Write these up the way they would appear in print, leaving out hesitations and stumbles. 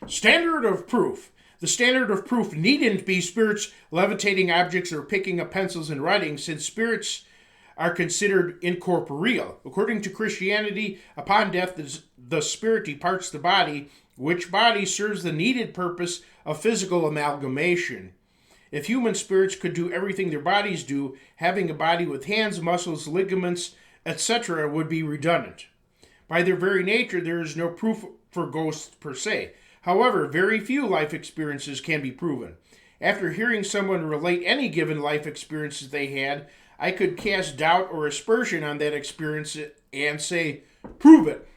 Standard of proof. The standard of proof needn't be spirits levitating objects or picking up pencils and writing, since spirits are considered incorporeal. According to Christianity, upon death, the spirit departs the body, which body serves the needed purpose of physical amalgamation. If human spirits could do everything their bodies do, having a body with hands, muscles, ligaments, etc. would be redundant. By their very nature, there is no proof for ghosts per se. However, very few life experiences can be proven. After hearing someone relate any given life experiences they had, I could cast doubt or aspersion on that experience and say, prove it.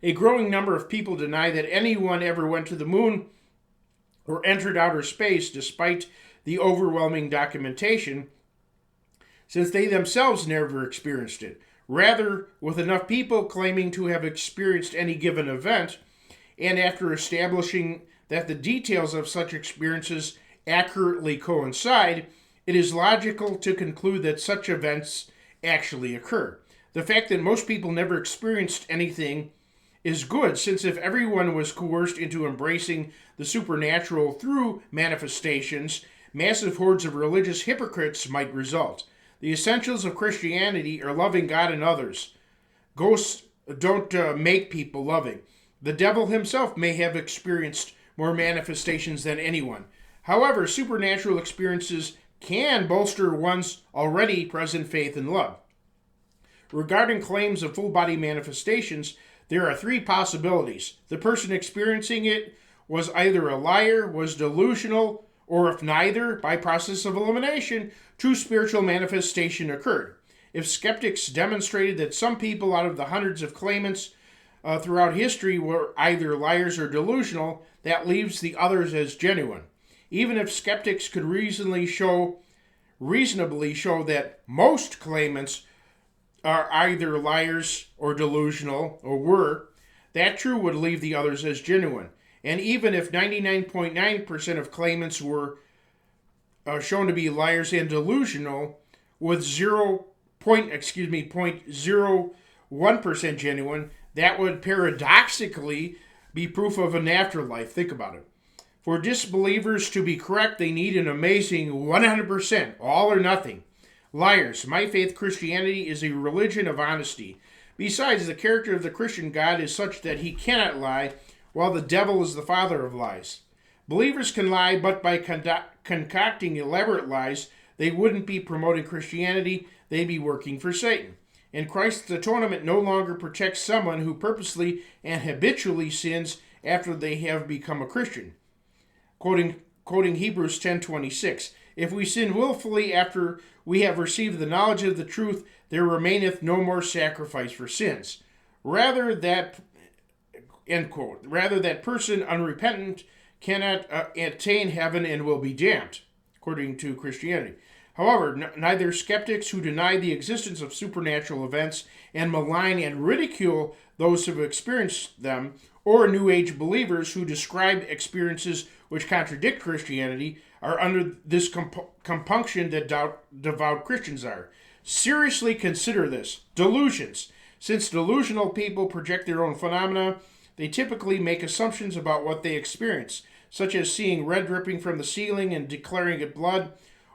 A growing number of people deny that anyone ever went to the moon or entered outer space, despite the overwhelming documentation, since they themselves never experienced it. Rather, with enough people claiming to have experienced any given event, and after establishing that the details of such experiences accurately coincide, it is logical to conclude that such events actually occur. The fact that most people never experienced anything is good, since if everyone was coerced into embracing the supernatural through manifestations, massive hordes of religious hypocrites might result. The essentials of Christianity are loving God and others. Ghosts don't make people loving. The devil himself may have experienced more manifestations than anyone. However, supernatural experiences can bolster one's already present faith and love. Regarding claims of full-body manifestations, there are three possibilities. The person experiencing it was either a liar, was delusional, or if neither, by process of elimination, true spiritual manifestation occurred. If skeptics demonstrated that some people out of the hundreds of claimants throughout history were either liars or delusional, that leaves the others as genuine. Even if skeptics could reasonably show that most claimants are either liars or delusional, or were, that true would leave the others as genuine. And even if 99.9% of claimants were shown to be liars and delusional, with 0.01% genuine, that would paradoxically be proof of an afterlife. Think about it. For disbelievers to be correct, they need an amazing 100%, all or nothing. Liars. My faith, Christianity, is a religion of honesty. Besides, the character of the Christian God is such that he cannot lie, while the devil is the father of lies. Believers can lie, but by concocting elaborate lies, they wouldn't be promoting Christianity, they'd be working for Satan. And Christ's atonement no longer protects someone who purposely and habitually sins after they have become a Christian. Quoting Hebrews 10:26, if we sin willfully after we have received the knowledge of the truth, there remaineth no more sacrifice for sins. Rather that person unrepentant cannot attain heaven and will be damned, according to Christianity. However, neither skeptics who deny the existence of supernatural events and malign and ridicule those who have experienced them, or New Age believers who describe experiences which contradict Christianity, are under this compunction that devout Christians are. Seriously consider this. Delusions. Since delusional people project their own phenomena, they typically make assumptions about what they experience, such as seeing red dripping from the ceiling and declaring it blood,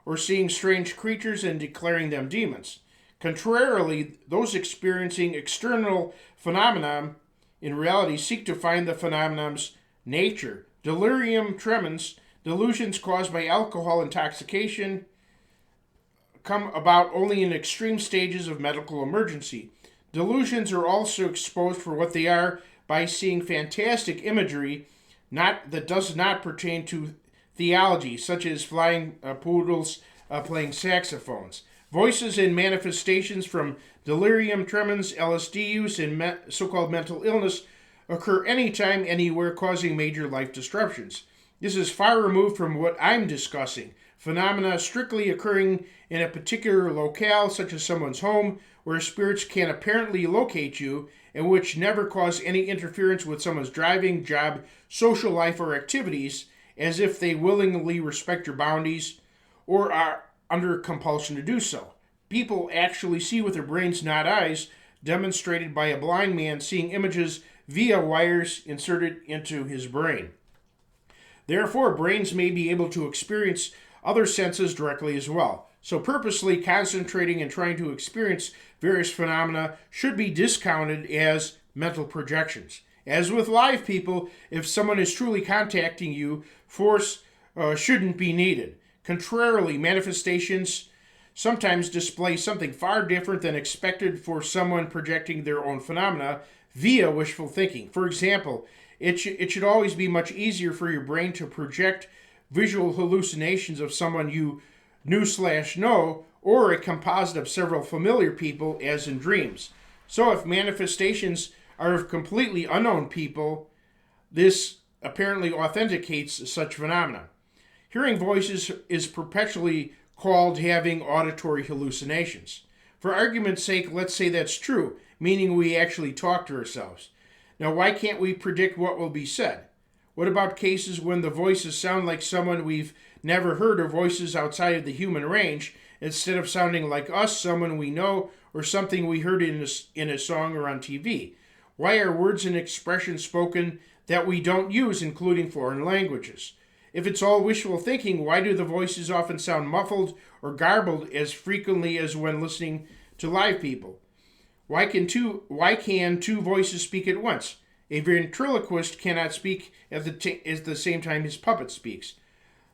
or seeing strange creatures and declaring them demons. Contrarily, those experiencing external phenomena in reality seek to find the phenomenon's nature. Delirium tremens, delusions caused by alcohol intoxication, come about only in extreme stages of medical emergency. Delusions are also exposed for what they are by seeing fantastic imagery that does not pertain to theology, such as flying poodles playing saxophones. Voices and manifestations from delirium tremens, LSD use, and so-called mental illness occur anytime, anywhere, causing major life disruptions. This is far removed from what I'm discussing. Phenomena strictly occurring in a particular locale, such as someone's home, where spirits can apparently locate you, and which never cause any interference with someone's driving, job, social life, or activities, as if they willingly respect your boundaries or are under compulsion to do so. People actually see with their brains, not eyes, demonstrated by a blind man seeing images via wires inserted into his brain. Therefore, brains may be able to experience other senses directly as well. So, purposely concentrating and trying to experience various phenomena should be discounted as mental projections. As with live people, if someone is truly contacting you, force shouldn't be needed. Contrarily, manifestations sometimes display something far different than expected for someone projecting their own phenomena via wishful thinking. For example, it should always be much easier for your brain to project visual hallucinations of someone you knew/know, or a composite of several familiar people, as in dreams. So if manifestations are of completely unknown people, this apparently authenticates such phenomena. Hearing voices is perpetually called having auditory hallucinations. For argument's sake, let's say that's true, meaning we actually talk to ourselves. Now, why can't we predict what will be said? What about cases when the voices sound like someone we've never heard, or voices outside of the human range, instead of sounding like us, someone we know, or something we heard in a song or on TV? Why are words and expressions spoken that we don't use, including foreign languages? If it's all wishful thinking, why do the voices often sound muffled or garbled as frequently as when listening to live people? Why can two voices speak at once? A ventriloquist cannot speak at the same time his puppet speaks.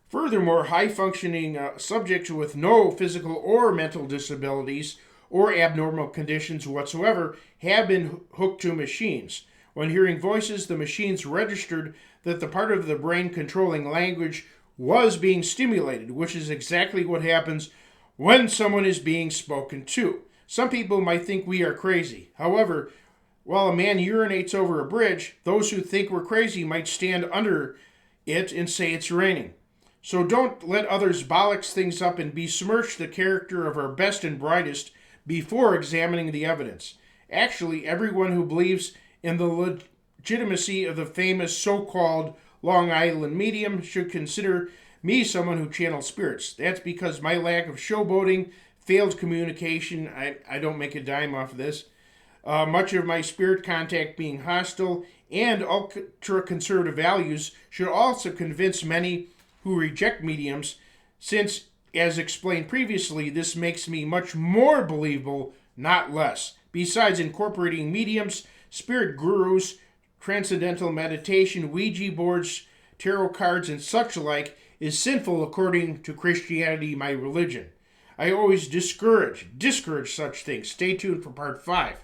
Furthermore, high-functioning subjects with no physical or mental disabilities or abnormal conditions whatsoever have been hooked to machines. When hearing voices, the machines registered that the part of the brain controlling language was being stimulated, which is exactly what happens when someone is being spoken to. Some people might think we are crazy. However, while a man urinates over a bridge, those who think we're crazy might stand under it and say it's raining. So don't let others bollocks things up and besmirch the character of our best and brightest before examining the evidence. Actually, everyone who believes in the legitimacy of the famous so-called Long Island medium should consider me someone who channels spirits. That's because my lack of showboating, failed communication, I don't make a dime off of this, much of my spirit contact being hostile, and ultra-conservative values should also convince many who reject mediums, since, as explained previously, this makes me much more believable, not less. Besides, incorporating mediums, spirit gurus, transcendental meditation, Ouija boards, tarot cards, and such like is sinful according to Christianity, my religion. I always discourage such things. Stay tuned for part 5.